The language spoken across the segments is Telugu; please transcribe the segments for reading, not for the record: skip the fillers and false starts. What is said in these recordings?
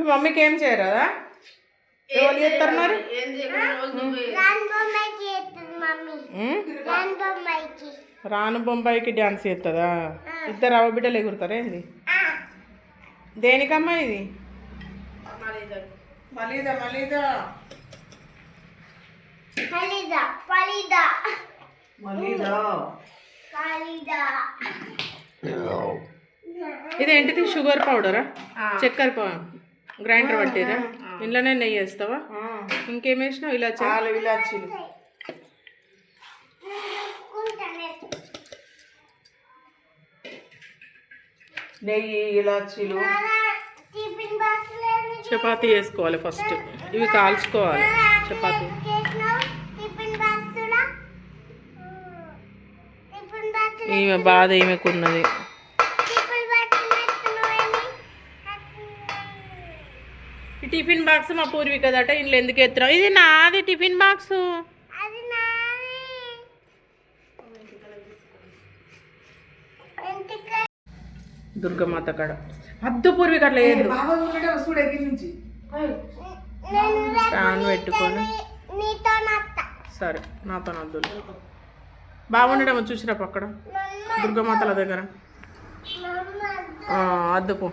మీ మమ్మీకి ఏం చేయరాదా? ఎవరు చేస్తారు మరి? రాను బొంబాయికి డ్యాన్స్ చేస్తుందా? ఇద్దరు అవ్వ బిడ్డలు ఎగురుతారా ఏంది? దేనికమ్మా ఇది? మలీదా మలీదా ఇదేంటిది? షుగర్ పౌడరా? చక్కెర గ్రైండర్ పట్టిరా? ఇంట్లోనే నెయ్యి వేస్తావా? ఇంకేం వేసినావు? ఇలా చాలా ఇలాచీలు, నెయ్యి, ఇలాచీలు. చపాతీ వేసుకోవాలి ఫస్ట్. ఇవి కాల్చుకోవాలి చపాతీ. ఈమె బాధ ఈమెకున్నది. ఈ టిఫిన్ బాక్స్ మా పూర్వికదట. ఇంట్లో ఎందుకు ఎత్తున్నావు? ఇది నాది టిఫిన్ బాక్స్. దుర్గమాత కాడ అద్దు పూర్విక అట్లా లేదు. ఫ్యాన్ పెట్టుకొని సరే నాతో అద్దు. బాగుండడం చూసిరా అక్కడ దుర్గమాతల దగ్గర. అద్దుపో.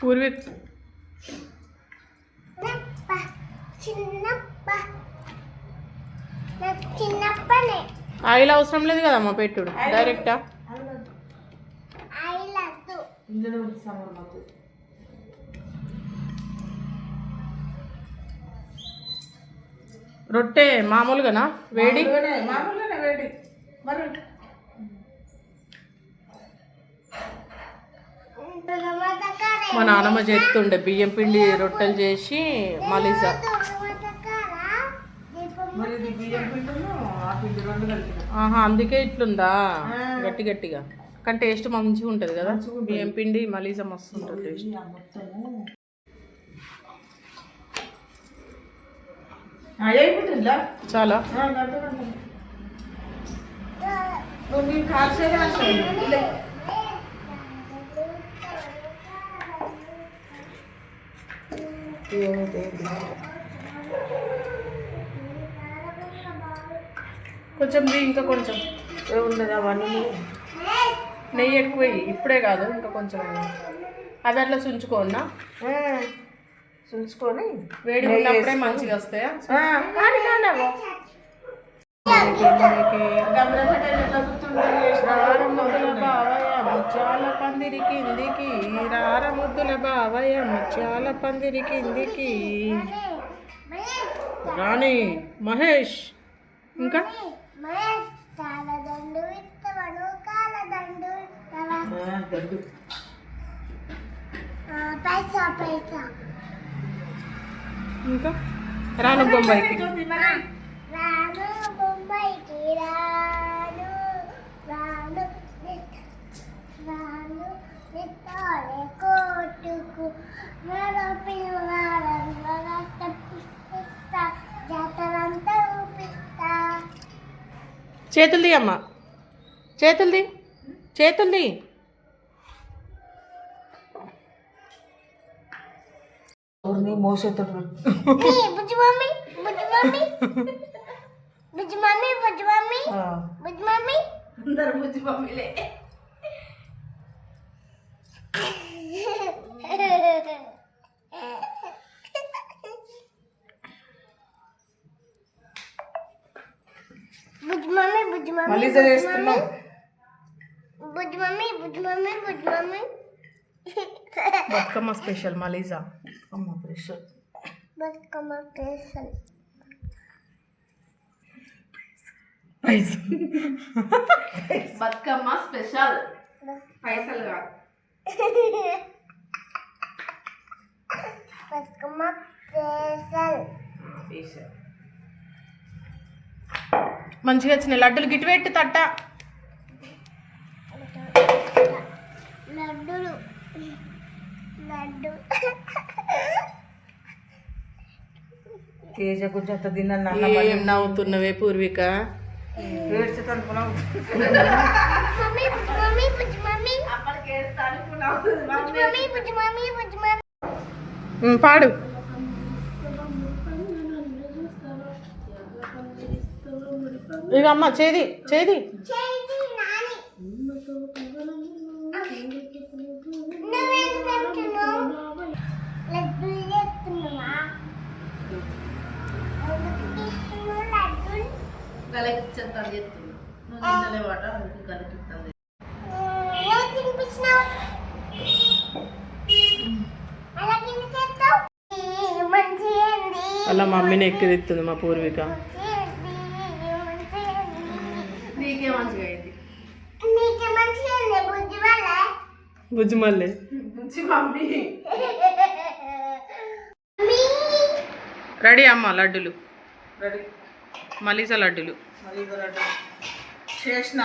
పూర్విక్ ఆయిల్ అవసరం లేదు కదమ్మా పెట్టుడు డైరెక్టా. రొట్టె మామూలుగానా వేడి? మా నాన్నమ్మ చేస్తుండే బియ్యం పిండి రొట్టెలు చేసి మలీజా. అందుకే ఇట్లుందా గట్టి గట్టిగా. కానీ టేస్ట్ మంచిగా ఉంటుంది కదా బియ్యం పిండి మలీజా, మస్తు ఉంటుంది టేస్ట్. చాలా కొంచెం ఇంకా కొంచెం ఉండదు. అవన్నీ నెయ్యి ఎక్కువ ఇప్పుడే కాదు ఇంకా కొంచెం. అవి అట్లా చుంచుకోనా? చుంచుకొని వేడి ఉన్నప్పుడే మంచిగా వస్తాయా? ముత్యాల పందిరి కిందికి రార ముద్దుల బావయ్య, ముత్యాల పందిరి కిందికి రాణి మహేష్. ఇంకా ఇంకా రాను బొంబాయికి. చేతులది అమ్మ, చేతులది, చేతులది. మోసతో అందరు బుజ్జి మమ్మీలే. మలీజా చేస్తున్నాం. బతుకమ్మ స్పెషల్ మలీజా. అమ్మ special Bathukamma special Bathukamma special పైసలు కాదు. బతుకమ్మ స్పెషల్. మంచిగా వచ్చినాయి లడ్డూలు. గిట్టు పెట్టి తట్ట లడ్డూలు. తేజ కొంచెం తిన్నాను ఏం నవ్వుతున్నవే పూర్విక? పాడు. ఇక అమ్మ చేది చేది అలా మమ్మీని ఎక్కిరిస్తుంది మా పూర్విక. బుజ్జి మళ్ళీ రెడీ అమ్మ లడ్డులు. రెడీ మలీసా లడ్డులు చేసిన